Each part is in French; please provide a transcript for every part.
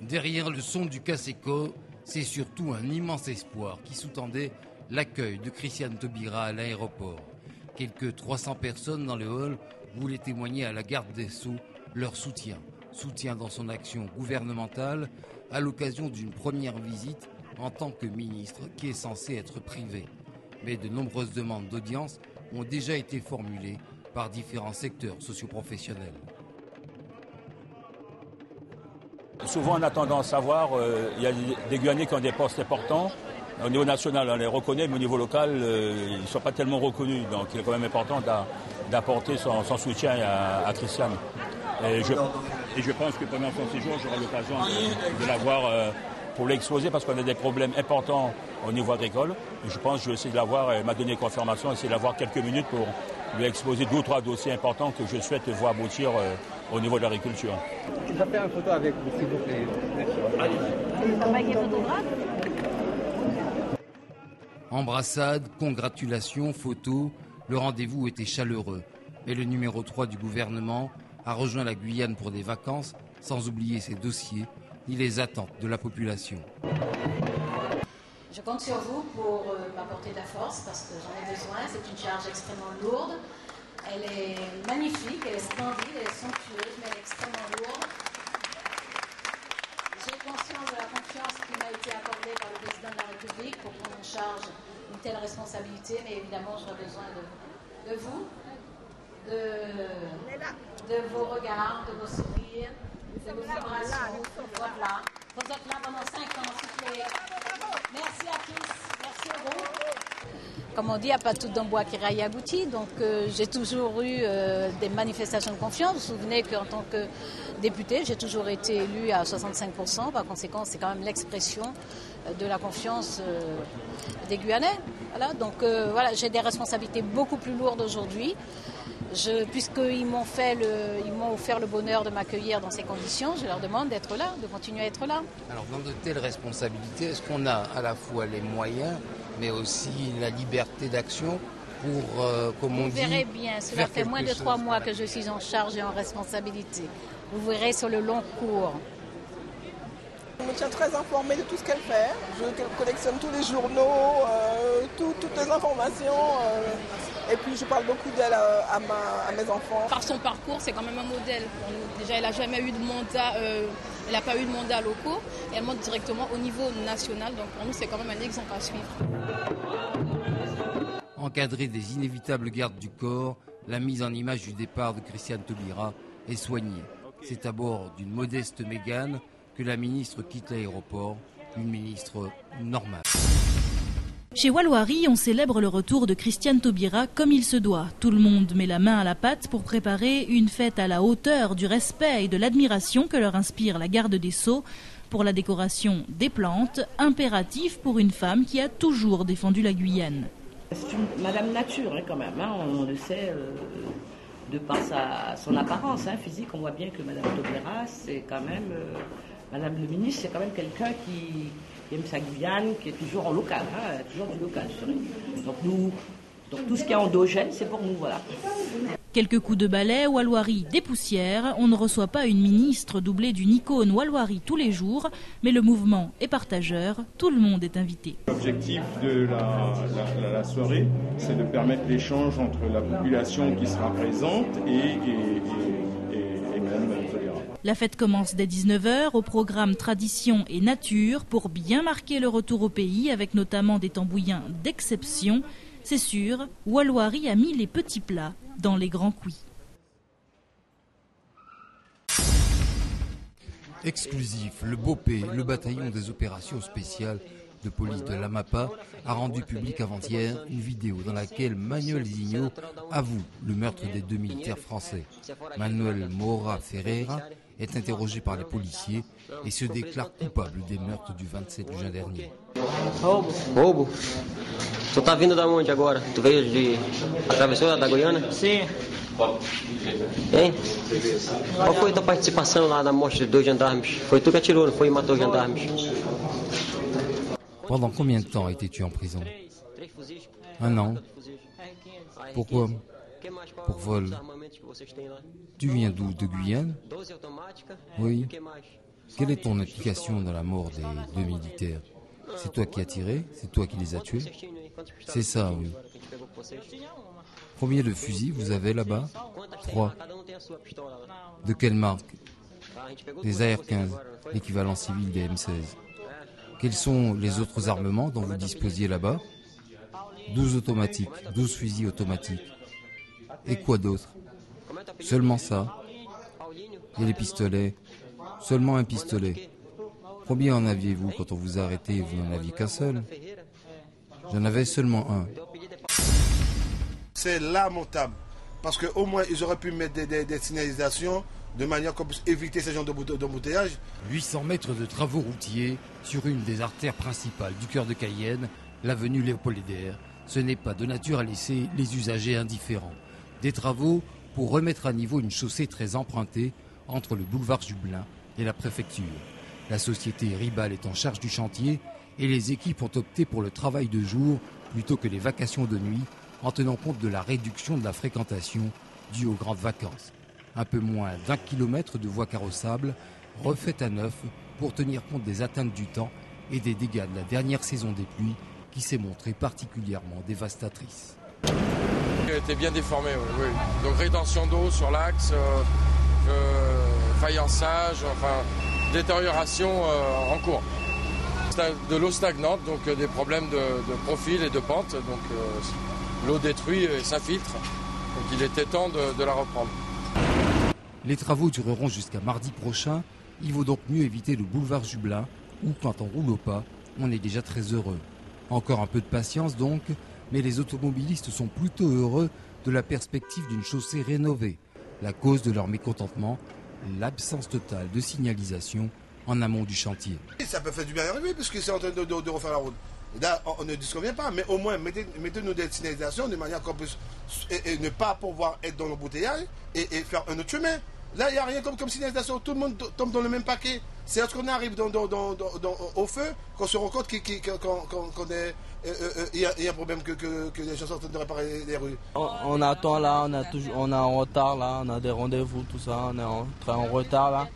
Derrière le son du Caseco, c'est surtout un immense espoir qui sous-tendait l'accueil de Christiane Taubira à l'aéroport. Quelques 300 personnes dans le hall voulaient témoigner à la garde des Sceaux leur soutien. Soutien dans son action gouvernementale à l'occasion d'une première visite en tant que ministre qui est censé être privé. Mais de nombreuses demandes d'audience ont déjà été formulées par différents secteurs socioprofessionnels. Souvent on a tendance à voir, il y a des Guyanais qui ont des postes importants. Au niveau national, on les reconnaît, mais au niveau local, ils ne sont pas tellement reconnus. Donc il est quand même important d'apporter son soutien à Christiane. Et je pense que pendant son séjour, j'aurai l'occasion de la voir pour l'exposer parce qu'on a des problèmes importants au niveau agricole. Et je pense que je vais essayer de la voir, elle m'a donné confirmation, essayer de la voir quelques minutes pour lui exposer 2 ou 3 dossiers importants que je souhaite voir aboutir au niveau de l'agriculture. Je vais faire une photo avec vous, s'il vous plaît. Embrassades, congratulations, photos, le rendez-vous était chaleureux. Mais le numéro 3 du gouvernement a rejoint la Guyane pour des vacances, sans oublier ses dossiers ni les attentes de la population. Je compte sur vous pour m'apporter de la force parce que j'en ai besoin. C'est une charge extrêmement lourde. Elle est magnifique, elle est splendide, elle est somptueuse, mais elle est extrêmement lourde. J'ai conscience de la confiance qui m'a été accordée par le président de la République pour prendre en charge une telle responsabilité, mais évidemment j'aurai besoin de vous, de vos regards, de vos sourires, de vos vibrations. Voilà. Vous êtes là pendant 5 ans, s'il vous plaît. Merci à tous, merci au groupe. Comme on dit, il n'y a pas tout dans bois qui raille abouti, donc j'ai toujours eu des manifestations de confiance. Vous vous souvenez qu'en tant que députée, j'ai toujours été élue à 65%. Par conséquent, c'est quand même l'expression de la confiance des Guyanais. Voilà, donc voilà, j'ai des responsabilités beaucoup plus lourdes aujourd'hui. Puisqu'ils m'ont offert le bonheur de m'accueillir dans ces conditions, je leur demande d'être là, de continuer à être là. Alors dans de telles responsabilités, est-ce qu'on a à la fois les moyens, mais aussi la liberté d'action pour, comme on dit... Vous verrez bien, cela fait moins de 3 mois que je suis en charge et en responsabilité. Vous verrez sur le long cours. Je me tiens très informée de tout ce qu'elle fait. Je collectionne tous les journaux, toutes les informations. Et puis je parle beaucoup d'elle à mes enfants. Par son parcours, c'est quand même un modèle pour nous. Déjà, elle n'a jamais eu de mandat, elle n'a pas eu de mandat locaux. Et elle monte directement au niveau national. Donc pour nous, c'est quand même un exemple à suivre. Encadrée des inévitables gardes du corps, la mise en image du départ de Christiane Taubira est soignée. C'est à bord d'une modeste Mégane que la ministre quitte l'aéroport, une ministre normale. Chez Walloirie, on célèbre le retour de Christiane Taubira comme il se doit. Tout le monde met la main à la pâte pour préparer une fête à la hauteur du respect et de l'admiration que leur inspire la garde des Sceaux pour la décoration des plantes, impératif pour une femme qui a toujours défendu la Guyane. C'est une Madame Nature quand même, on le sait de par son apparence physique. On voit bien que Madame Taubira, c'est quand même... Madame le ministre, c'est quand même quelqu'un qui aime sa Guyane, qui est toujours en local, toujours du local. Donc tout ce qui est endogène, c'est pour nous, voilà. Quelques coups de balai, Walloirie dépoussière. On ne reçoit pas une ministre doublée d'une icône Walloirie tous les jours, mais le mouvement est partageur, tout le monde est invité. L'objectif de la soirée, c'est de permettre l'échange entre la population qui sera présente et Madame Taubira. La fête commence dès 19h au programme Tradition et Nature pour bien marquer le retour au pays avec notamment des tambouillins d'exception. C'est sûr, Walloirie a mis les petits plats dans les grands cuits. Exclusif, le BOPE, le bataillon des opérations spéciales de police de l'Amapa, a rendu public avant-hier une vidéo dans laquelle Manuel Zinho avoue le meurtre des 2 militaires français. Manuel Moura Ferreira est interrogé par les policiers et se déclare coupable des meurtres du 27 juin dernier. Roubo? Tu tá vindo da onde agora? Tu veio de... atravessou da Guiana? Sim. Hein? Qual foi a tua participação lá na morte de 2 gendarmes? Foi tu que atirou, não foi e matou os gendarmes? Pendant combien de temps étais-tu en prison? 1 an. Pourquoi? Pour vol. Tu viens d'où? De Guyane? Oui. Quelle est ton implication dans la mort des 2 militaires? C'est toi qui as tiré? C'est toi qui les as tués? C'est ça, oui. Combien de fusils vous avez là-bas? 3. De quelle marque? Des AR-15, l'équivalent civil des M16. Quels sont les autres armements dont vous disposiez là-bas? 12 automatiques, 12 fusils automatiques. Et quoi d'autre? Seulement ça? Et les pistolets? Seulement un pistolet. Combien en aviez-vous quand on vous a arrêté? Vous n'en aviez qu'un seul? J'en avais seulement un. C'est lamentable. Parce qu'au moins, ils auraient pu mettre des signalisations de manière qu'on puisse éviter ce genre d'embouteillage. 800 mètres de travaux routiers sur une des artères principales du cœur de Cayenne, l'avenue Léopold-Léder. Ce n'est pas de nature à laisser les usagers indifférents. Des travaux pour remettre à niveau une chaussée très empruntée entre le boulevard Jublin et la préfecture. La société Ribal est en charge du chantier et les équipes ont opté pour le travail de jour plutôt que les vacations de nuit, en tenant compte de la réduction de la fréquentation due aux grandes vacances. Un peu moins d'1 kilomètre de voies carrossables refaites à neuf pour tenir compte des atteintes du temps et des dégâts de la dernière saison des pluies qui s'est montrée particulièrement dévastatrice. Elle était bien déformée, oui. Donc rétention d'eau sur l'axe, faïençage, enfin détérioration en cours. De l'eau stagnante, donc des problèmes de profil et de pente. Donc l'eau détruit et s'infiltre. Donc il était temps de la reprendre. Les travaux dureront jusqu'à mardi prochain. Il vaut donc mieux éviter le boulevard Jublin où, quand on roule au pas, on est déjà très heureux. Encore un peu de patience donc, mais les automobilistes sont plutôt heureux de la perspective d'une chaussée rénovée. La cause de leur mécontentement, l'absence totale de signalisation en amont du chantier. Ça peut faire du bien arriver puisque c'est en train de refaire la route. Là, on ne disconvient pas, mais au moins mettez-nous des signalisations de manière qu'on puisse et ne pas pouvoir être dans l'embouteillage et faire un autre chemin. Là, il n'y a rien comme signalisation, tout le monde tombe dans le même paquet. C'est lorsqu'on arrive au feu qu'on se rend compte qu'il y a un problème que les gens sont en train de réparer les rues. On attend là, on est en retard là, on a des rendez-vous, tout ça, on est en retard là.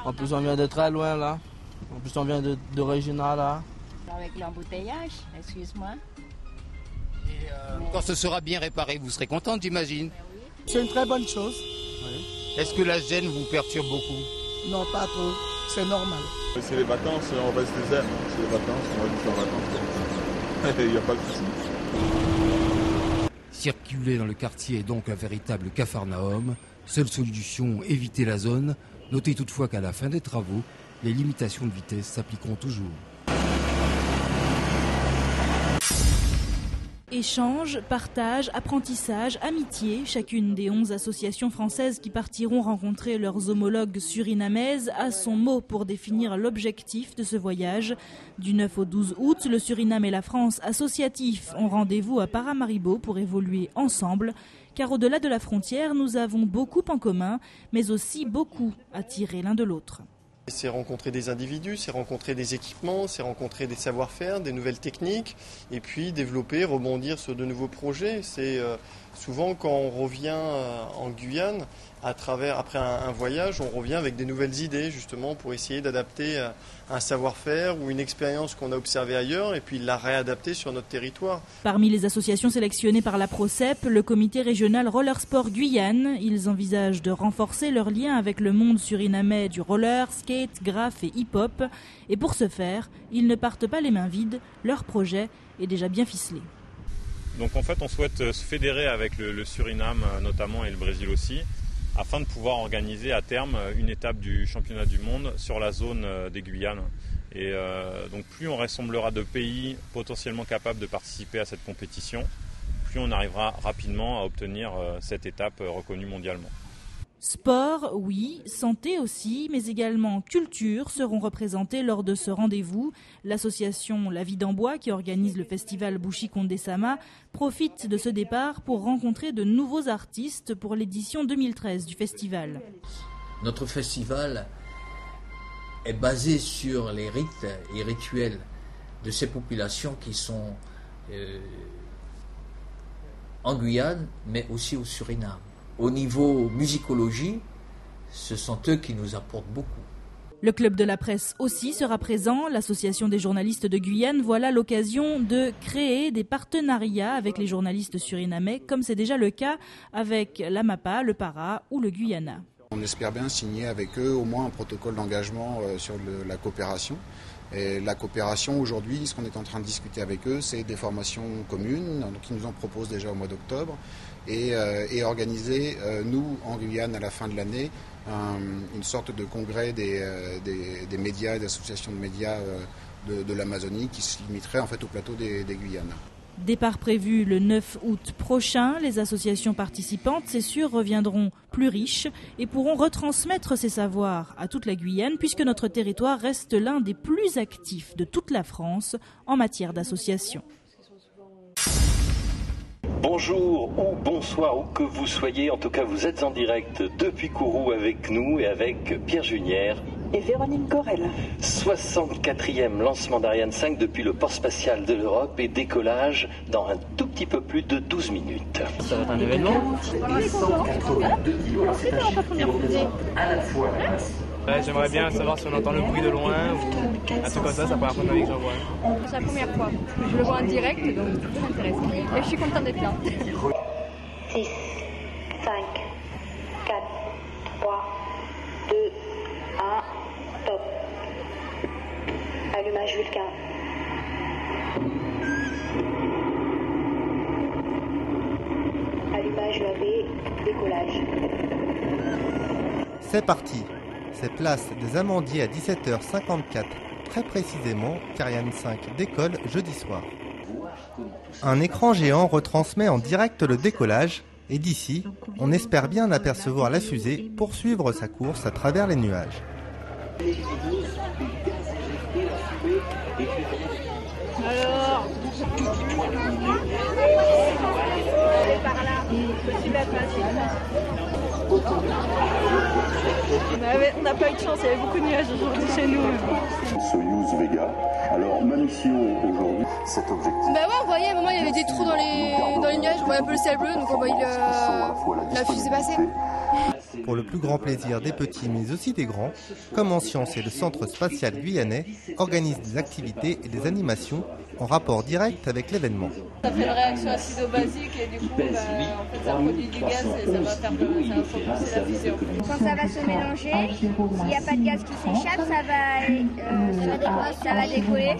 En plus, on vient de très loin là. En plus, on vient de Régina là. Avec l'embouteillage, excuse-moi. Et quand ce sera bien réparé, vous serez contente, j'imagine? C'est une très bonne chose. Oui. Est-ce que la gêne vous perturbe beaucoup? Non, pas trop. C'est normal. C'est les vacances, on reste désert. C'est les vacances, on va juste en vacances. Il n'y a pas de souci. Circuler dans le quartier est donc un véritable capharnaüm. Seule solution, éviter la zone. Notez toutefois qu'à la fin des travaux, les limitations de vitesse s'appliqueront toujours. Échange, partage, apprentissage, amitié, chacune des 11 associations françaises qui partiront rencontrer leurs homologues surinamaises a son mot pour définir l'objectif de ce voyage. Du 9 au 12 août, le Suriname et la France associatifs ont rendez-vous à Paramaribo pour évoluer ensemble. Car au-delà de la frontière, nous avons beaucoup en commun, mais aussi beaucoup à tirer l'un de l'autre. C'est rencontrer des individus, c'est rencontrer des équipements, c'est rencontrer des savoir-faire, des nouvelles techniques, et puis développer, rebondir sur de nouveaux projets. C'est souvent quand on revient en Guyane, après un voyage, on revient avec des nouvelles idées justement pour essayer d'adapter un savoir-faire ou une expérience qu'on a observée ailleurs et puis la réadapter sur notre territoire. Parmi les associations sélectionnées par la PROCEP, le comité régional Roller Sport Guyane, ils envisagent de renforcer leur lien avec le monde surinamais du roller, skate, graph et hip-hop. Et pour ce faire, ils ne partent pas les mains vides, leur projet est déjà bien ficelé. Donc en fait, on souhaite se fédérer avec le Suriname notamment et le Brésil aussi, afin de pouvoir organiser à terme une étape du championnat du monde sur la zone des Guyanes. Et donc plus on rassemblera de pays potentiellement capables de participer à cette compétition, plus on arrivera rapidement à obtenir cette étape reconnue mondialement. Sport, oui, santé aussi, mais également culture seront représentés lors de ce rendez-vous. L'association La Vie d'en Bois, qui organise le festival Bushi Kondesama, profite de ce départ pour rencontrer de nouveaux artistes pour l'édition 2013 du festival. Notre festival est basé sur les rites et rituels de ces populations qui sont en Guyane, mais aussi au Suriname. Au niveau musicologie, ce sont eux qui nous apportent beaucoup. Le Club de la presse aussi sera présent. L'Association des journalistes de Guyane voit là l'occasion de créer des partenariats avec les journalistes surinamais, comme c'est déjà le cas avec l'AMAPA, le PARA ou le Guyana. On espère bien signer avec eux au moins un protocole d'engagement sur la coopération. Et la coopération aujourd'hui, ce qu'on est en train de discuter avec eux, c'est des formations communes, donc ils nous en proposent déjà au mois d'octobre, et organiser, nous, en Guyane, à la fin de l'année, une sorte de congrès des médias, des associations de médias de l'Amazonie qui se limiterait en fait au plateau des Guyanes. Départ prévu le 9 août prochain, les associations participantes, c'est sûr, reviendront plus riches et pourront retransmettre ces savoirs à toute la Guyane puisque notre territoire reste l'un des plus actifs de toute la France en matière d'association. Bonjour ou bonsoir où que vous soyez, en tout cas vous êtes en direct depuis Kourou avec nous et avec Pierre Junière et Véronique Corel. 64e lancement d'Ariane 5 depuis le port spatial de l'Europe et décollage dans un tout petit peu plus de 12 minutes. Ça va être un événement. Ouais, j'aimerais bien savoir si on entend le bruit de loin ou un truc comme ça, c'est la première fois de ma vie que j'en vois. C'est la première fois. Je le vois en direct, donc c'est très intéressant. Et je suis contente d'être là. 6, 5, 4, 3, 2, 1, top. Allumage Vulcain. Allumage UAV, décollage. C'est parti. C'est place des Amandiers à 17h54, très précisément, qu'Ariane 5 décolle jeudi soir. Un écran géant retransmet en direct le décollage et d'ici, on espère bien apercevoir la fusée poursuivre sa course à travers les nuages. Alors, par là, possible à on n'a pas eu de chance, il y avait beaucoup de nuages aujourd'hui chez nous. Soyuz Vega. Alors, ma mission aujourd'hui, cet objectif. Bah ouais, on voyait à un moment il y avait des trous dans les nuages, on voyait un peu le ciel bleu, donc on voyait la fusée passer. Pour le plus grand plaisir des petits mais aussi des grands, Comme en Sciences et le Centre spatial guyanais organisent des activités et des animations en rapport direct avec l'événement. Ça fait une réaction acido-basique et du coup, en fait, ça produit du gaz et ça va propulser la fusion. Quand ça va se mélanger, s'il n'y a pas de gaz qui s'échappe, ça va décoller.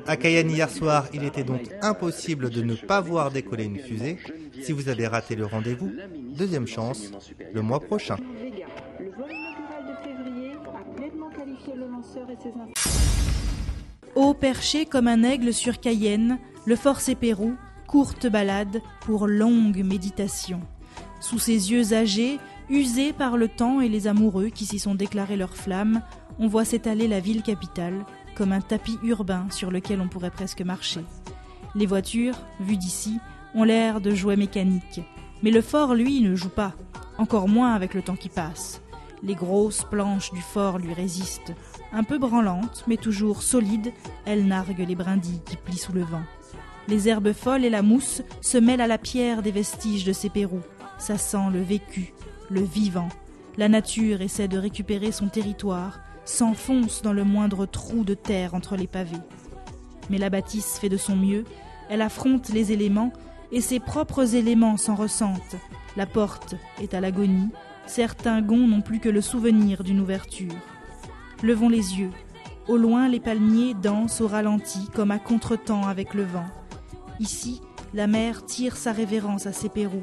À Cayenne hier soir, il était donc impossible de ne pas voir décoller une fusée. Si vous avez raté le rendez-vous, deuxième chance, le mois prochain. Le vol inaugural de février a pleinement qualifié le lanceur et ses Haut perché comme un aigle sur Cayenne, le fort Sépérou, courte balade pour longue méditation. Sous ses yeux âgés, usés par le temps et les amoureux qui s'y sont déclarés leurs flammes, on voit s'étaler la ville capitale comme un tapis urbain sur lequel on pourrait presque marcher. Les voitures, vues d'ici, ont l'air de jouets mécaniques. Mais le fort, lui, ne joue pas, encore moins avec le temps qui passe. Les grosses planches du fort lui résistent. Un peu branlantes, mais toujours solides, elles narguent les brindilles qui plient sous le vent. Les herbes folles et la mousse se mêlent à la pierre des vestiges de Sépérou. Ça sent le vécu, le vivant. La nature essaie de récupérer son territoire, s'enfonce dans le moindre trou de terre entre les pavés. Mais la bâtisse fait de son mieux, elle affronte les éléments, et ses propres éléments s'en ressentent. La porte est à l'agonie, certains gonds n'ont plus que le souvenir d'une ouverture. Levons les yeux. Au loin, les palmiers dansent au ralenti comme à contretemps avec le vent. Ici, la mer tire sa révérence à Sépérou.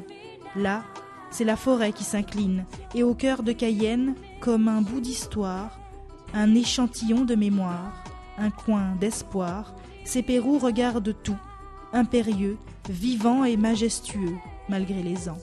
Là, c'est la forêt qui s'incline, et au cœur de Cayenne, comme un bout d'histoire, un échantillon de mémoire, un coin d'espoir, Sépérou regarde tout, impérieux, vivant et majestueux, malgré les ans.